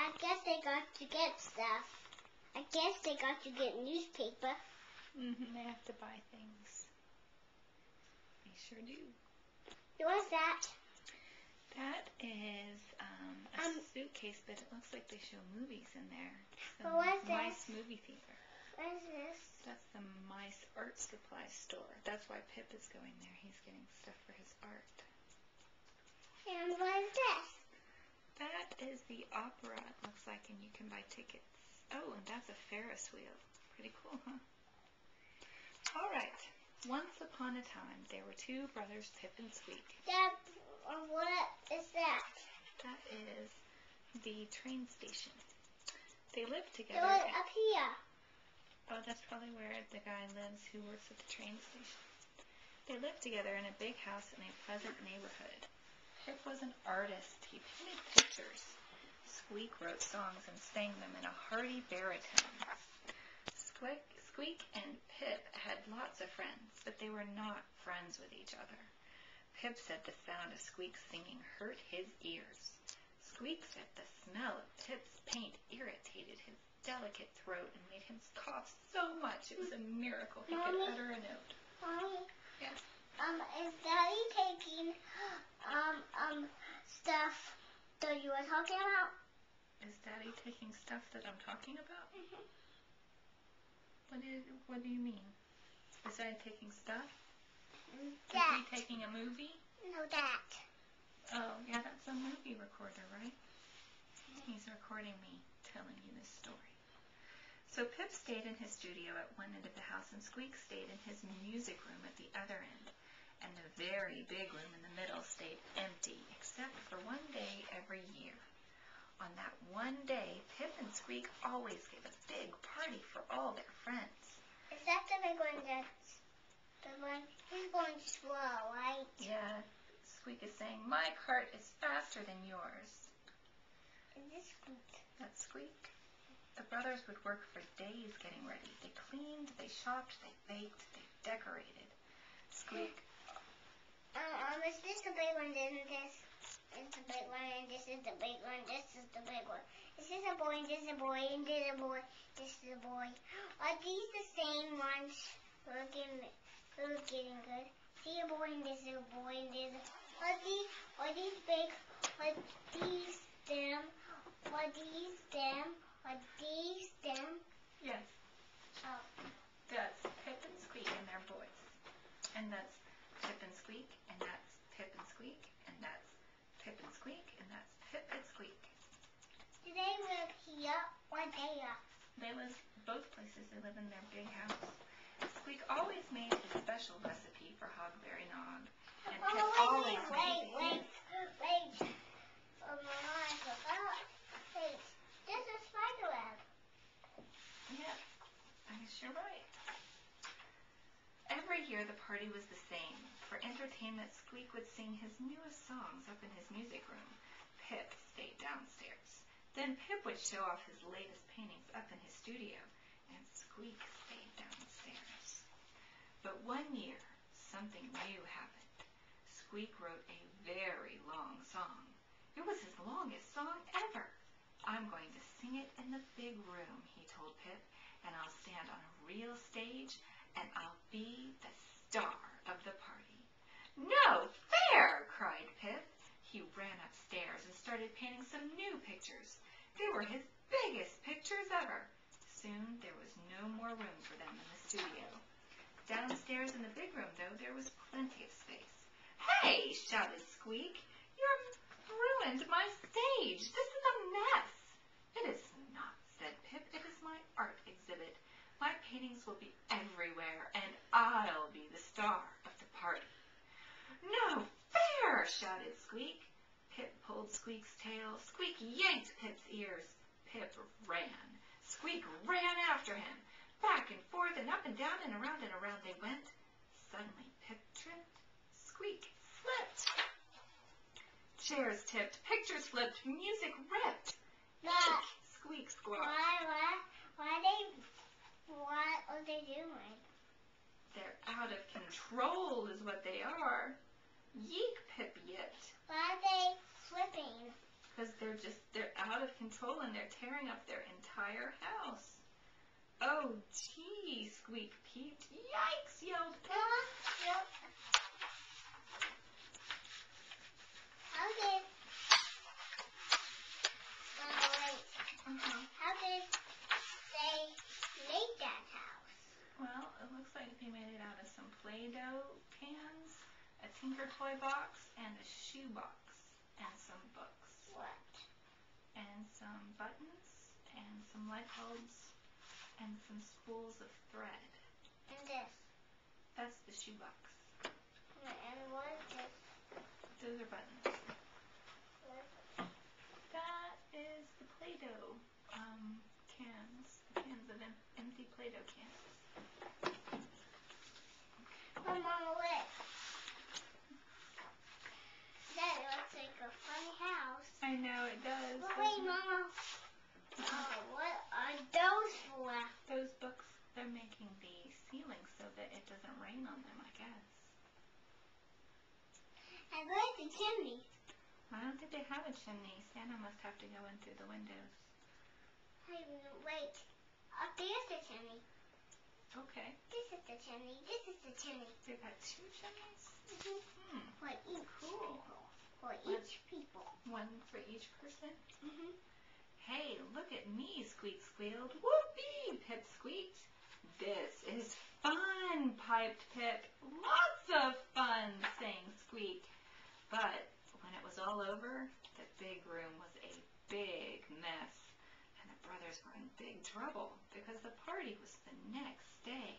I guess they got to get stuff. I guess they got to get newspaper. They have to buy things. They sure do. What's that? That is a suitcase, but it looks like they show movies in there. But what's Mice this? movie theater. What is this? That's the Mice art supply store. That's why Pip is going there. He's getting stuff for his art. And what is this? That is the opera, it looks like, and you can buy tickets. Oh, and that's a Ferris wheel. Pretty cool, huh? All right. Once upon a time, there were two brothers, Pip and Squeak. Dad, what is that? That is the train station. They lived It together. was up here. Oh, that's probably where the guy lives who works at the train station. They lived together in a big house in a pleasant neighborhood. Pip was an artist. He painted pictures. Squeak wrote songs and sang them in a hearty baritone. Squeak and Pip had lots of friends, but they were not friends with each other. Pip said the sound of Squeak singing hurt his ears. Squeak said the smell of Pip's paint irritated his delicate throat and made him cough so much it was a miracle he could utter a note. Mommy? Yes? Is Daddy taking stuff that you were talking about? Is Daddy taking stuff that I'm talking about? What do you mean? Is Daddy taking stuff? That. Is he taking a movie? No, that. Oh, yeah, that's a movie recorder, right? He's recording me telling you this story. So Pip stayed in his studio at one end of the house, and Squeak stayed in his music room at the other end. And the very big room in the middle stayed empty, except for one day every year. On that one day, Pip and Squeak always gave a big party for all their friends. Is that the big one that's the one? He's going slow, right? Yeah, Squeak is saying, my cart is faster than yours. Is this Squeak? That's Squeak. The brothers would work for days getting ready. They cleaned, they shopped, they baked, they decorated. Squeak. Is this the big one? Then this is the big one, and this is the big one. This is the big one. This is a boy, and this is a boy, and this is a boy. This is a boy. Are these the same ones? We're getting good. See a boy, and this is a boy, and this. Are these big? Are these them? Are these them? Are these them? Yes. Oh. That's Pip and Squeak and their boys. And that's Pip and Squeak, and that's Pip and Squeak, and that's Pip and Squeak, and that's Pip and Squeak. Do they live here or there? They live both places. They live in their big house. Squeak always made his special recipe for hogberry nog. And Pip always made Wait. Oh, Mama, I forgot. Wait, there's a spider web. Yeah, I guess you're right. Every year the party was the same. For entertainment, Squeak would sing his newest songs up in his music room. Pip stayed downstairs. Then Pip would show off his latest paintings up in his studio, and Squeak stayed downstairs. But one year, something new happened. Squeak wrote a very long song. It was his longest song ever. I'm going to sing it in the big room, he told Pip, and I'll stand on a real stage, and I'll be the star of the party. No fair, cried Pip. He ran upstairs and started painting some new pictures. They were his biggest pictures ever. Soon there was no more room for them in the studio. Downstairs in the big room, though, there was plenty of space. Hey, shouted Squeak, you've ruined my stage. This is a mess. It is not, said Pip. It is my art exhibit. My paintings will be everywhere, and I'll be the star of the party. No fair, shouted Squeak. Pip pulled Squeak's tail. Squeak yanked Pip's ears. Pip ran. Squeak ran after him. Back and forth and up and down and around they went. Suddenly Pip tripped. Squeak slipped. Chairs tipped. Pictures flipped. Music ripped. Eek! Squeak squawked. What are they doing? They're out of control is what they are. Yeek, Pip yipped. Why are they flipping? Because they're out of control and they're tearing up their entire house. Oh, gee, Squeak peeped. Yikes, yelled Pip. Yep. How did... How did they make that house? Well, it looks like they made it out of some Play-Doh cans, a Tinker Toy box, and a shoe box, and some books. What? And some buttons, and some light bulbs, and some spools of thread. And this? That's the shoe box. And what is this? Those are buttons. That is the Play-Doh cans. The cans of empty Play-Doh cans. Oh, Mama, look. That looks like a funny house. I know, it does. But wait, Mama. Oh, what are those for? Those books, they're making the ceiling so that it doesn't rain on them, I guess. And where's the chimney? I don't think they have a chimney. Santa must have to go in through the windows. Hey, wait. Up there's the chimney. Okay. This is the chimney. This is the chimney. They've got two chimneys? For each Cool. people. For each people. One for each person? Hey, look at me, Squeak squealed. Whoopee, Pip squeaked. This is fun, piped Pip. Lots of fun, sang Squeak. But when it was all over, the big room was a big mess. And the brothers were in big trouble because the party was the next day.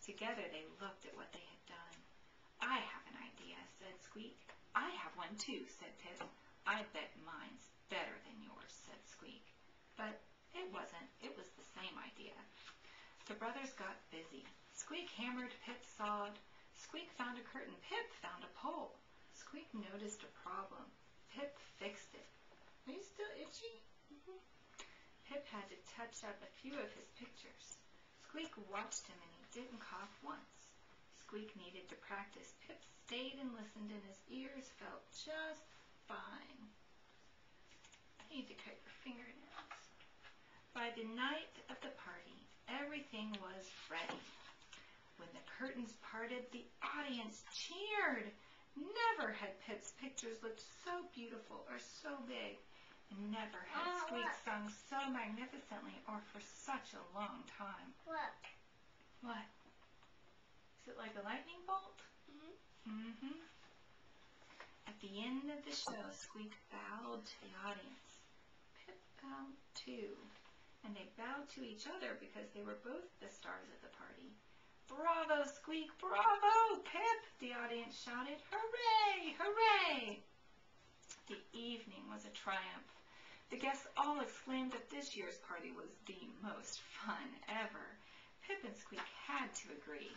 Together they looked at what they had done. I have an idea, said Squeak. I have one too, said Pip. I bet mine's better than yours, said Squeak. But it wasn't. It was the same idea. The brothers got busy. Squeak hammered, Pip sawed. Squeak found a curtain. Pip found a pole. Squeak noticed a problem. Pip fixed it. Are you still itchy? Pip had to touch up a few of his pictures. Squeak watched him and he didn't cough once. Squeak needed to practice. Pip stayed and listened and his ears felt just fine. I need to cut your fingernails. By the night of the party, everything was ready. When the curtains parted, the audience cheered. Never had Pip's pictures looked so beautiful or so big, and never had Squeak sung so magnificently or for such a long time. Look. What? Is it like a lightning bolt? At the end of the show, Squeak bowed to the audience. Pip bowed too, and they bowed to each other because they were both the stars of the party. Bravo, Squeak! Bravo, Pip! The audience shouted. Hooray! Hooray! The evening was a triumph. The guests all exclaimed that this year's party was the most fun ever. Pip and Squeak had to agree,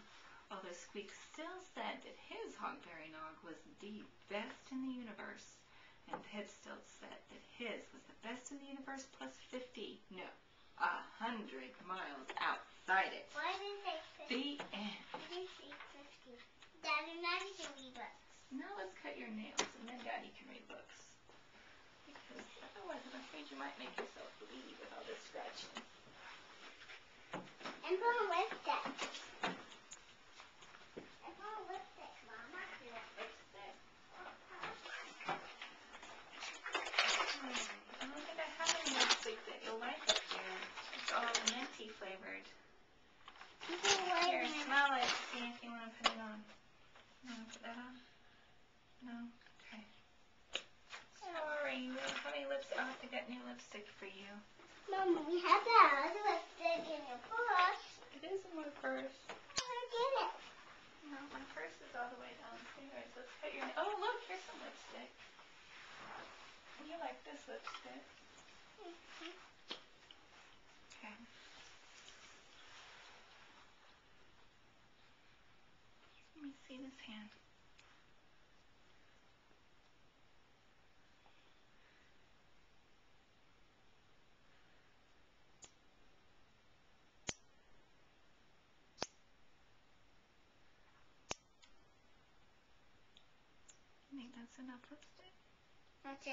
although Squeak still said that his hogberry nog was the best in the universe, and Pip still said that his was the best in the universe plus 50. No, 100 miles outside it. Why did they say 50? The end. Why did they say 50? Daddy, Daddy can read books. Now let's cut your nails, and then Daddy can read books. Because otherwise I'm afraid you might make yourself bleed with all this scratching. And put on lipstick. And put on lipstick, Mama. Lipstick? I don't think I have any lipstick that you'll like up here. It's all minty flavored. Here, smell it. See if you want to put it on. You want to put that on? No? Okay. Sorry, we don't have any lipstick. I'll have to get new lipstick for you. Mama, we have that other lipstick in your purse. It is in my purse. I get it. No, my purse is all the way downstairs. Let's cut your... Oh, look, here's some lipstick. You like this lipstick. Okay. Let me see this hand. You think that's enough lipstick? That's it.